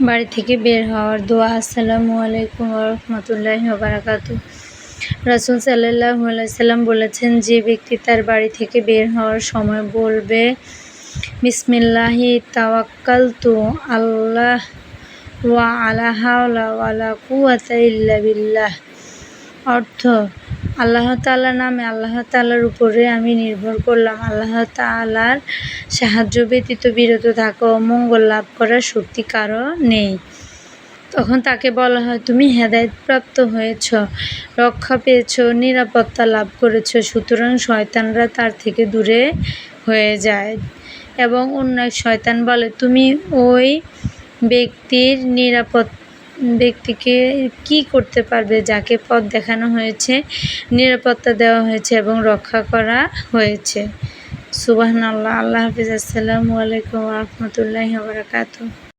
বাড়ি থেকে বের হওয়ার দোয়া। আসসালামু আলাইকুম ওয়া রাহমাতুল্লাহি ওয়া বারাকাতুহু। রাসূল সাল্লাল্লাহু আলাইহি সাল্লাম বলেছেন, যে ব্যক্তি তার বাড়ি থেকে বের হওয়ার সময় বলবে, বিসমিল্লাহি তাওয়াক্কালতু আল্লাহ ওয়া লা হাওলা ওয়া লা কুওয়াতা ইল্লা বিল্লাহ, অর্থ আল্লাহ তাআলার নামে, আল্লাহ তাআলার উপরে আমি নির্ভর করলাম, আল্লাহ তাআলার সাহায্য ব্যতীত বিরত থাকা ও মঙ্গল লাভ করার শক্তি কারো নেই। তখন তাকে বলা হয়, তুমি হেদায়েতপ্রাপ্ত হয়েছ, রক্ষা পেয়েছ, নিরাপত্তা লাভ করেছ। সুতরাং শয়তানরা তার থেকে দূরে হয়ে যায়। এবং অন্য এক শয়তান বলে, তুমি ওই ব্যক্তিকে কি করতে পারবে যাকে পথ দেখানো হয়েছে, নিরাপত্তা দেওয়া হয়েছে এবং রক্ষা করা হয়েছে। সুবহানাল্লাহ। আল্লাহ হাফেজ। আসসালামু আলাইকুম ওয়া রাহমাতুল্লাহি ওয়া বারাকাতুহু।